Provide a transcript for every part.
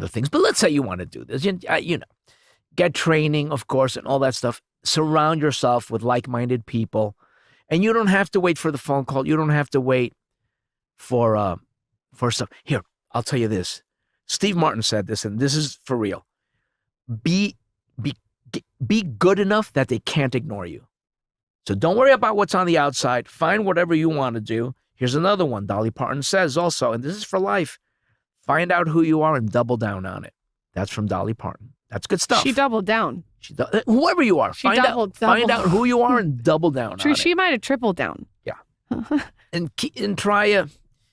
the things. But let's say you want to do this. Get training, of course, and all that stuff. Surround yourself with like-minded people. And you don't have to wait for the phone call. You don't have to wait for stuff. Here, I'll tell you this. Steve Martin said this, and this is for real. Be good enough that they can't ignore you. So don't worry about what's on the outside. Find whatever you want to do. Here's another one. Dolly Parton says also, and this is for life, find out who you are and double down on it. That's from Dolly Parton. That's good stuff. She doubled down. Whoever you are, find out who you are and double down on it. She might have tripled down. Yeah. and try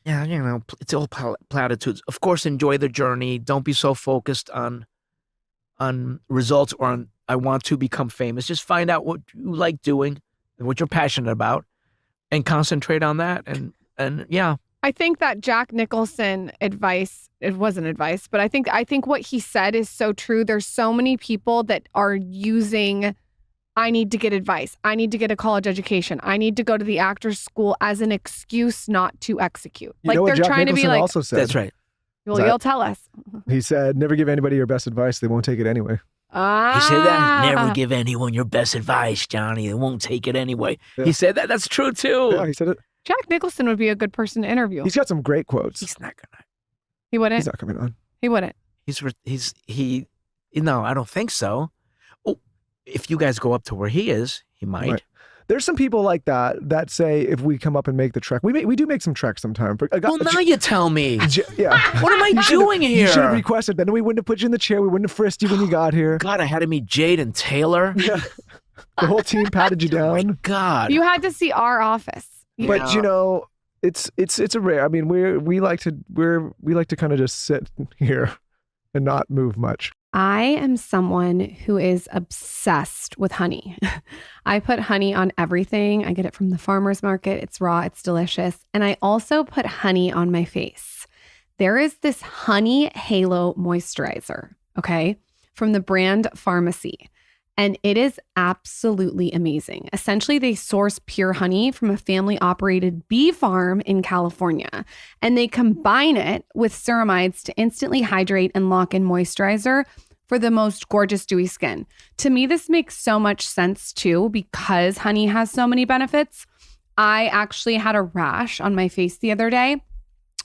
it's all platitudes. Of course, enjoy the journey. Don't be so focused on results or on I want to become famous. Just find out what you like doing and what you're passionate about and concentrate on that. And yeah. I think that Jack Nicholson advice, it wasn't advice, but I think what he said is so true. There's so many people that are using, I need to get advice. I need to get a college education. I need to go to the actor's school as an excuse not to execute. You know what they're Jack trying Nicholson to be like, also said? That's right. Well, you'll tell us. He said, never give anybody your best advice. They won't take it anyway. He said that. Never give anyone your best advice, Johnny. They won't take it anyway. Yeah. He said that. That's true, too. Yeah, he said it. Jack Nicholson would be a good person to interview. He's got some great quotes. He's not gonna. He wouldn't. He's not coming on. He wouldn't. No, I don't think so. Oh, if you guys go up to where he is, he might. Right. There's some people like that say if we come up and make the trek, we do make some treks sometimes. Well, now you tell me. Yeah. What am I doing here? You should have requested. Then we wouldn't have put you in the chair. We wouldn't have frisked you when you got here. God, I had to meet Jade and Taylor. Yeah. The whole team patted you down. Oh my God. You had to see our office. But it's a rare. I mean, we like to kind of just sit here and not move much. I am someone who is obsessed with honey. I put honey on everything. I get it from the farmer's market. It's raw. It's delicious. And I also put honey on my face. There is this honey halo moisturizer, okay, from the brand Pharmacy. And it is absolutely amazing. Essentially, they source pure honey from a family-operated bee farm in California. And they combine it with ceramides to instantly hydrate and lock in moisturizer for the most gorgeous dewy skin. To me, this makes so much sense too, because honey has so many benefits. I actually had a rash on my face the other day.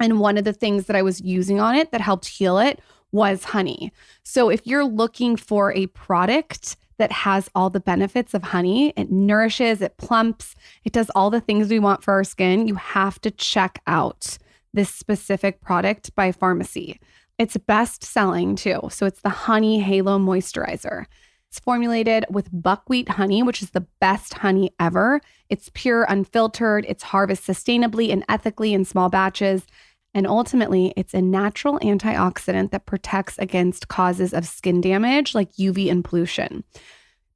And one of the things that I was using on it that helped heal it was honey. So if you're looking for a product that has all the benefits of honey, it nourishes, it plumps, it does all the things we want for our skin, you have to check out this specific product by Pharmacy. It's best selling too. So it's the Honey Halo Moisturizer. It's formulated with buckwheat honey, which is the best honey ever. It's pure, unfiltered. It's harvested sustainably and ethically in small batches. And ultimately, it's a natural antioxidant that protects against causes of skin damage like UV and pollution.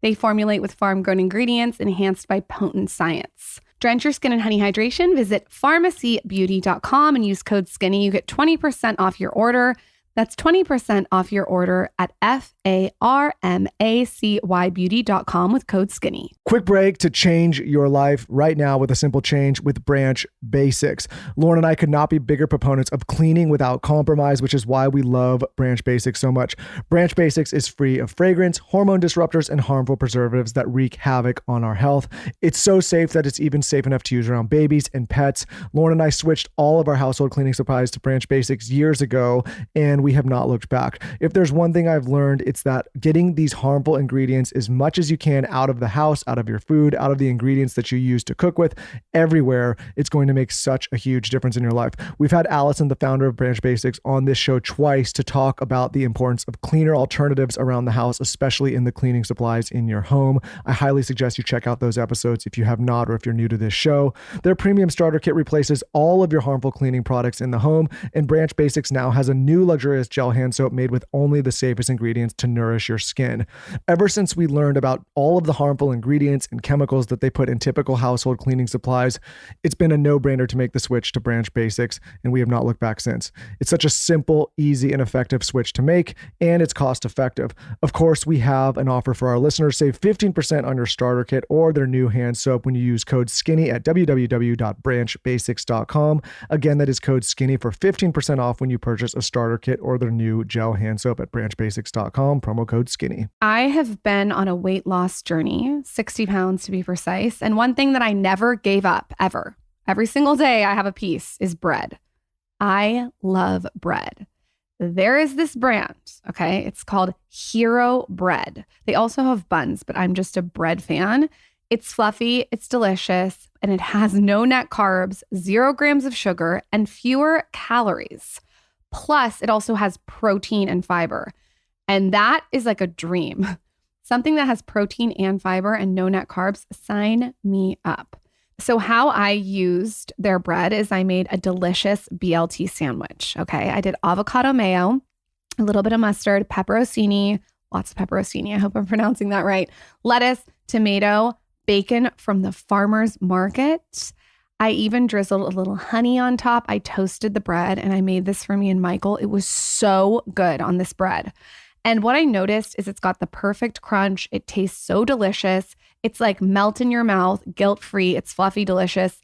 They formulate with farm-grown ingredients enhanced by potent science. Drench your skin in honey hydration. Visit pharmacybeauty.com and use code SKINNY. You get 20% off your order. That's 20% off your order at pharmacybeauty.com with code SKINNY. Quick break to change your life right now with a simple change with Branch Basics. Lauren and I could not be bigger proponents of cleaning without compromise, which is why we love Branch Basics so much. Branch Basics is free of fragrance, hormone disruptors, and harmful preservatives that wreak havoc on our health. It's so safe that it's even safe enough to use around babies and pets. Lauren and I switched all of our household cleaning supplies to Branch Basics years ago, and we have not looked back. If there's one thing I've learned, it's that getting these harmful ingredients as much as you can out of the house, out of your food, out of the ingredients that you use to cook with, everywhere, it's going to make such a huge difference in your life. We've had Allison, the founder of Branch Basics, on this show twice to talk about the importance of cleaner alternatives around the house, especially in the cleaning supplies in your home. I highly suggest you check out those episodes if you have not, or if you're new to this show. Their premium starter kit replaces all of your harmful cleaning products in the home, and Branch Basics now has a new luxurious gel hand soap made with only the safest ingredients to nourish your skin. Ever since we learned about all of the harmful ingredients and chemicals that they put in typical household cleaning supplies, it's been a no-brainer to make the switch to Branch Basics, and we have not looked back since. It's such a simple, easy, and effective switch to make, and it's cost-effective. Of course, we have an offer for our listeners. Save 15% on your starter kit or their new hand soap when you use code SKINNY at www.branchbasics.com. Again, that is code SKINNY for 15% off when you purchase a starter kit or their new gel hand soap at branchbasics.com, promo code skinny. I have been on a weight loss journey, 60 pounds to be precise. And one thing that I never gave up ever, every single day I have a piece, is bread. I love bread. There is this brand, okay? It's called Hero Bread. They also have buns, but I'm just a bread fan. It's fluffy, it's delicious, and it has no net carbs, 0 grams of sugar, and fewer calories. Plus, it also has protein and fiber. And that is like a dream. Something that has protein and fiber and no net carbs, sign me up. So how I used their bread is I made a delicious BLT sandwich, okay? I did avocado mayo, a little bit of mustard, pepperoncini, lots of pepperoncini, I hope I'm pronouncing that right, lettuce, tomato, bacon from the farmer's market. I even drizzled a little honey on top. I toasted the bread and I made this for me and Michael. It was so good on this bread. And what I noticed is it's got the perfect crunch. It tastes so delicious. It's like melt in your mouth, guilt-free. It's fluffy, delicious.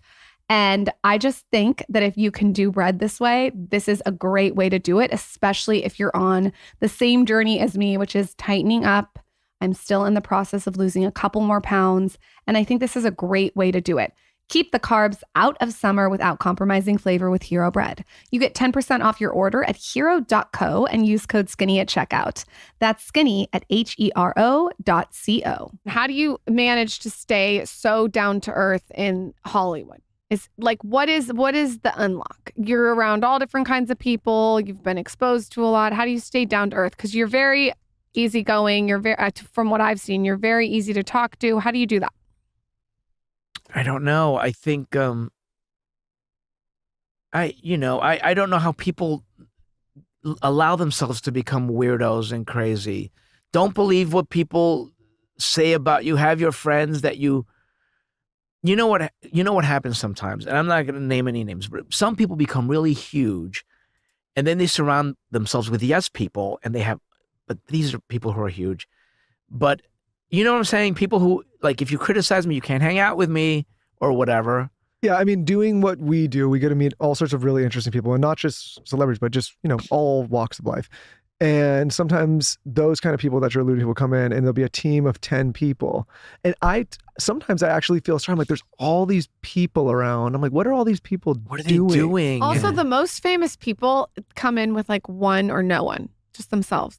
And I just think that if you can do bread this way, this is a great way to do it, especially if you're on the same journey as me, which is tightening up. I'm still in the process of losing a couple more pounds. And I think this is a great way to do it. Keep the carbs out of summer without compromising flavor with Hero Bread. You get 10% off your order at hero.co and use code skinny at checkout. That's skinny at hero.co. How do you manage to stay so down to earth in Hollywood? Is like, what is the unlock? You're around all different kinds of people. You've been exposed to a lot. How do you stay down to earth? Because you're very easygoing. You're very, from what I've seen, you're very easy to talk to. How do you do that? I don't know. I think I don't know how people allow themselves to become weirdos and crazy. Don't believe what people say about you. Have your friends that you know what happens sometimes, and I'm not going to name any names, but some people become really huge and then they surround themselves with yes people, and but these are people who are huge. But you know what I'm saying? People who, like, if you criticize me, you can't hang out with me or whatever. Yeah, I mean, doing what we do, we get to meet all sorts of really interesting people, and not just celebrities, but just, all walks of life. And sometimes those kind of people that you're alluding to will come in and there'll be a team of 10 people. And sometimes I actually feel sorry. I'm like, there's all these people around. I'm like, what are all these people What are they doing? Also, the most famous people come in with like one or no one, just themselves.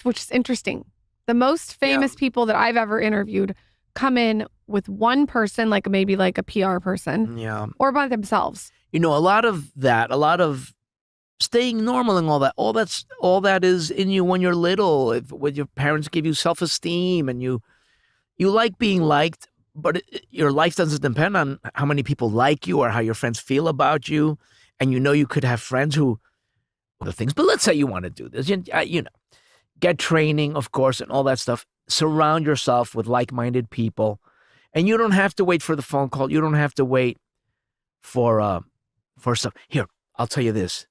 Which is interesting. The most famous people that I've ever interviewed come in with one person, like maybe like a PR person, or by themselves. A lot of staying normal and all that is in you when you're little. When your parents give you self-esteem and you like being liked, but your life doesn't depend on how many people like you or how your friends feel about you. And you could have friends who other things. But let's say you want to do this, get training, of course, and all that stuff. Surround yourself with like-minded people. And you don't have to wait for the phone call. You don't have to wait for stuff. Here, I'll tell you this.